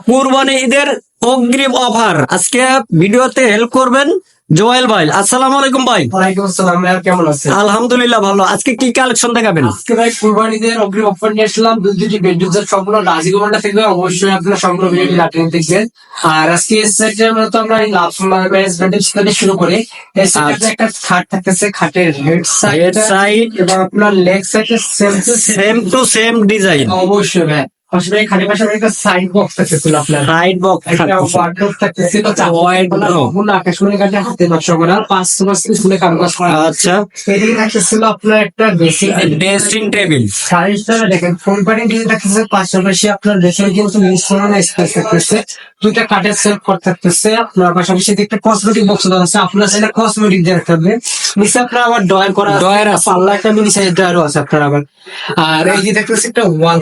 কুরবানি ঈদের অগ্রিম অফার আজকে ভিডিওতে হেল্প করবেন জোয়েল ভাই। আসসালামু আলাইকুম ভাই। ওয়ালাইকুম আসসালাম ভাই, কেমন আছেন? আলহামদুলিল্লাহ ভালো। আজকে কি কালেকশন দেখাবেন? আজকে ভাই কুরবানিদের অগ্রিম অফার নিয়ে আসলাম দুটি বেডরুমের সম্পূর্ণ রাজিগোল্ডা থেকে। অবশ্যই আপনারা সম্পূর্ণ ভিডিওটি লাটিন দেখবেন। আর আজকে এই সেটের মতো আমরা এই লাভ ম্যানেজমেন্টের সাথে শুরু করি। এই সেটে একটা খাট থাকতেছে, খাটের হেড সাইড এবং আপনার লেগ সাইডে সেম টু সেম ডিজাইন। অবশ্যই ভাই আসলে খাটের পাশে একটা সাইড বক্স থাকতেছিল, আপনার সাইড বক্স একটা ওয়ার্ডরোব থাকতেছিল, সম্পূর্ণ আকাশমণি কাঠে হাতে নকশা করা 5 ফুলে কারুকাজ করা। আচ্ছা, এদিকে থাকতেছিল আপনার একটা ড্রেসিং টেবিল। সাইজটা দেখেন ফোন প্যাডিং দিয়ে থাকতেছে, পাশাপাশি আপনার ড্রেসিং কিন্তু ইউজ করানো স্পেস থাকতেছে, দুইটা কাঠের সেলফ করা থাকতেছে। আপনার পাশাপাশি একটা কসমেটিক বক্স দেওয়া আছে, আপনার সেটা কসমেটিক দিয়ে থাকবে। নিচে আপনার আবার ডয়ার করা, ডয়ার আছে, পাল্লা একটা মিনি সাইজ ডয়ারও আছে আপনার আবার। আর এই যে দেখতেছে একটা ওয়াল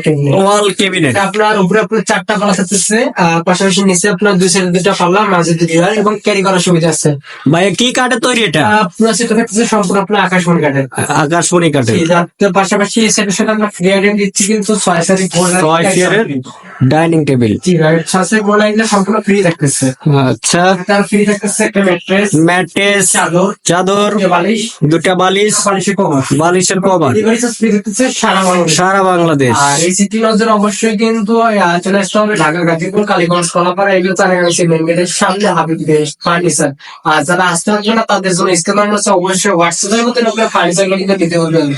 ক্যাবিনেট, আপনার উপরে আপনার 4টা পাল্লা থাকতেছে, আর পাশাপাশি নিচে আপনার দুই সাইডে 2টা পাল্লা, মাঝে 2 ডয়ার এবং ক্যারি করার সুবিধা আছে। ভাই কি কাঠের তৈরি এটা? আপনার সেটা থাকতেছে সম্পূর্ণ আপনার আকাশমণি কাঠের। আকাশমণি কাঠের। তার পাশাপাশি এই সেটের সাথে আমরা ফ্রি আইটেম দিচ্ছি কিন্তু 6 চেয়ারের ডাইনিং টেবিল। জি ভাই, 6 গোলাইগুলো সম্পূর্ণ ফ্রি থাকতেছে। আচ্ছা, তার ফ্রি থাকতেছে একটা ম্যাট্রেস, চাদর, বালিশ, 2টা বালিশ, বালিশের কভার। ডেলিভারি চার্জ ফ্রি থাকতেছে সারা বাংলাদেশ। আর এই সিটি লজের অবশ্যই কিন্তু চলে আসতে হবে ঢাকা, গাজীপুর, কালীগঞ্জ, কলাপাড়া, এগুলো চারাগাছি মেন গেটের সামনে হাবিব ফার্নিচার। আর যারা আসতে পারবে না তাদের জন্য স্ক্যানার আছে, অবশ্যই হোয়াটসঅ্যাপের মধ্যে আপনার ফার্নিচার গুলো কিন্তু দিতে পারবেন।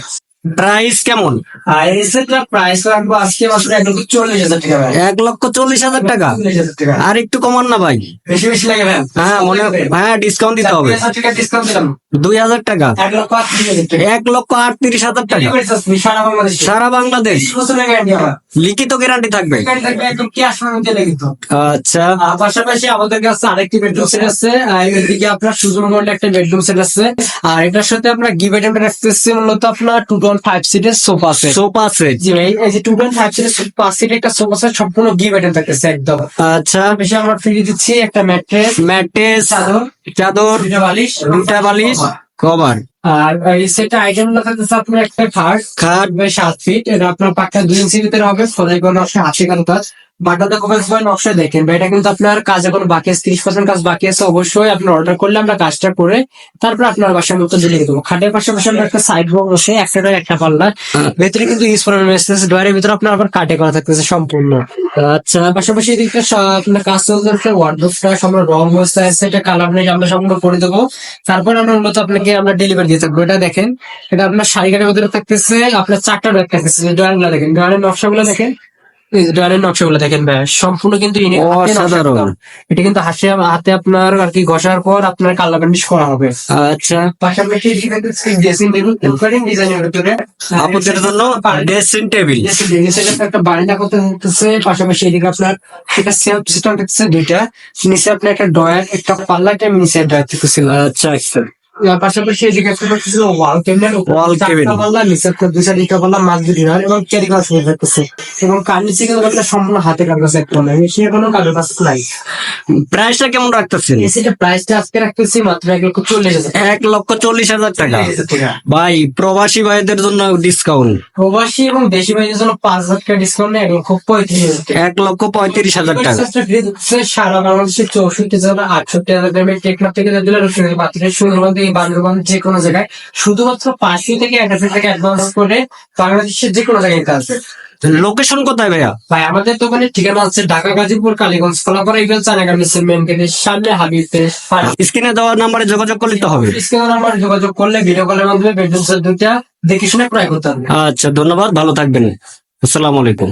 প্রাইস কেমন? আর এই সেটটার প্রাইস রাখবো আজকে মাত্র 1,40,000 টাকা ভাই। 1,40,000 টাকা। 1,40,000 টাকা। আর একটু কমান না ভাই? বেশি লাগে ভাই। হ্যাঁ মনে, হ্যাঁ ডিসকাউন্ট দিতে হবে। 2,000 ডিসকাউন্ট দিলাম। 2,000 টাকা। 1,38,000 টাকা। 1,38,000 টাকা। ডেলিভারি চার্জ ফ্রি সারা বাংলাদেশে। সারা বাংলাদেশ। 20 বছরের গ্যারান্টি আমার। লিখিত গ্যারান্টি থাকবে। গ্যারান্টি থাকবে একদম ক্যাশ পেমেন্টে লিখিত। আচ্ছা, আর পাশাপাশি আমাদের কাছে আরেকটি বেডরুম সেট আছে, এদিকে আপনার সুজন গোল্ড একটা বেডরুম সেট আছে। আর এটার সাথে আপনার গিভ আইটেমটা রাখতেছি মূলত আপনার 2.5 সিটের সোফা সেট। Sofa set. জি ভাই, এই যে 2.5 সিটের 5 সিটের একটা সোফা সেট সম্পূর্ণ গিভ আইটেম থাকতেছে একদম। আচ্ছা, বেশি আমরা ফ্রি দিচ্ছি একটা ম্যাট্রেস, চাদর, 2টা বালিশ, কভার। আর এই সেটটা আইটেম থাকতেছে আপনার একটা খাট 7 ফিট, এটা আপনার পাক্কা 2 ইঞ্চি ভিতরে হবে, ফলে কোনো নকশা হাতে কারো কাজ। বাটাটা কমেন্টস বয় নকশা দেখেন ভাই, এটা কিন্তু আপনার কাজে কোনো বাকি আছে, 30% কাজ বাকি আছে। অবশ্যই আপনার অর্ডার করলে আমরা কাজটা করে তারপর আপনার বাসার মতো দিলে দেবো। খাটের পাশাপাশি আমরা একটা সাইড বক্স আছে, একটা ডয়ার, একটা পাল্লা, ভেতরে কিন্তু ইউজ করার মেসেজ, ডয়ারের ভিতরে আপনার আবার কাটে করা থাকতেছে সম্পূর্ণ। আচ্ছা, পাশাপাশি এদিকটা আপনার কাজ চলতে ওয়ার্ডরোবটা সম্পূর্ণ রং অবস্থায় আছে, এটা কালার নেই, আমরা সম্পূর্ণ করে দেবো। তারপর আমরা মূলত আপনাকে আমরা ডেলিভারি দিয়ে থাকবো। এটা দেখেন, এটা আপনার শাড়ি কাটের ভিতরে থাকতেছে, আপনার 4টা ডয়ার থাকতেছে। ডয়ার গুলা দেখেন, ডয়ারের নকশাগুলো দেখেন, ডয়ারের নকশাগুলো দেখেন ভাই, সম্পূর্ণ কিন্তু অসাধারণ। এটা কিন্তু হাতে আপনার আর কি ঘষার পর আপনার কালার বার্নিশ করা হবে। আচ্ছা, পাশাপাশি ড্রেসিং টেবিল ডিজাইনের ভিতরে আপনাদের জন্য ড্রেসিং টেবিল। একটা বারান্দা করতে হচ্ছে, পাশাপাশি এদিকে আপনার একটা সেলফ সিস্টেম থাকছে 2টা, নিচে আপনার একটা ডয়ার, একটা পাল্লা, একটা নিচে ডয়ার থাকতেছিল। আচ্ছা, পাশাপাশি এদিকে একটা থাকতেছিল ওয়াল ক্যাবিনেট, পাল্লা, নিচে আপনার 2 সাইডে 2টা পাল্লা, মাঝ 2 ডয়ার এবং ক্যারি করার সুবিধা থাকতেছে। এবং কার নিচে কিন্তু আপনার সম্পূর্ণ হাতে কাজ আছে, একটা মেশিনে কোনো কাজের কাজ নাই। প্রাইসটা কেমন রাখতেছেন? এসিটা প্রাইসটা আজকে রাখতেছি মাত্র 1,40,000। 1,40,000 টাকা। ভাই প্রবাসী ভাইদের জন্য ডিসকাউন্ট। প্রবাসী এবং দেশি ভাইদের জন্য 5,000 টাকা ডিসকাউন্ট নেই, এবং খুব 35,000 টাকা। 1,35,000 টাকা। সারা বাংলাদেশের 64 জেলা 68,000 গ্রামের টেকনাফ থেকে বাতিলের সুন্দরবন থেকে বান্দরবান যে কোনো জায়গায় শুধুমাত্র 500 থেকে 1,000 টাকা অ্যাডভান্স করে বাংলাদেশের যে কোনো জায়গায় কাজ। লোকেশন কোথায় ভাইয়া? ভাই আমাদের দোকানের ঠিকানা আছে ঢাকা, গাজীপুর, কালীগঞ্জ, কলাপাড়া, এগুলো চারাগাছি মেন গেটের সামনে হাবিব। স্ক্রিনে দেওয়া নাম্বারে যোগাযোগ করলে তো হবে। স্ক্রিনে নাম্বার যোগাযোগ করলে ভিডিও কলের মাধ্যমে বেডরুম সেট 2টা দেখে শুনে ক্রয় করতে হবে। আচ্ছা, ধন্যবাদ, ভালো থাকবেন। আসসালামু আলাইকুম।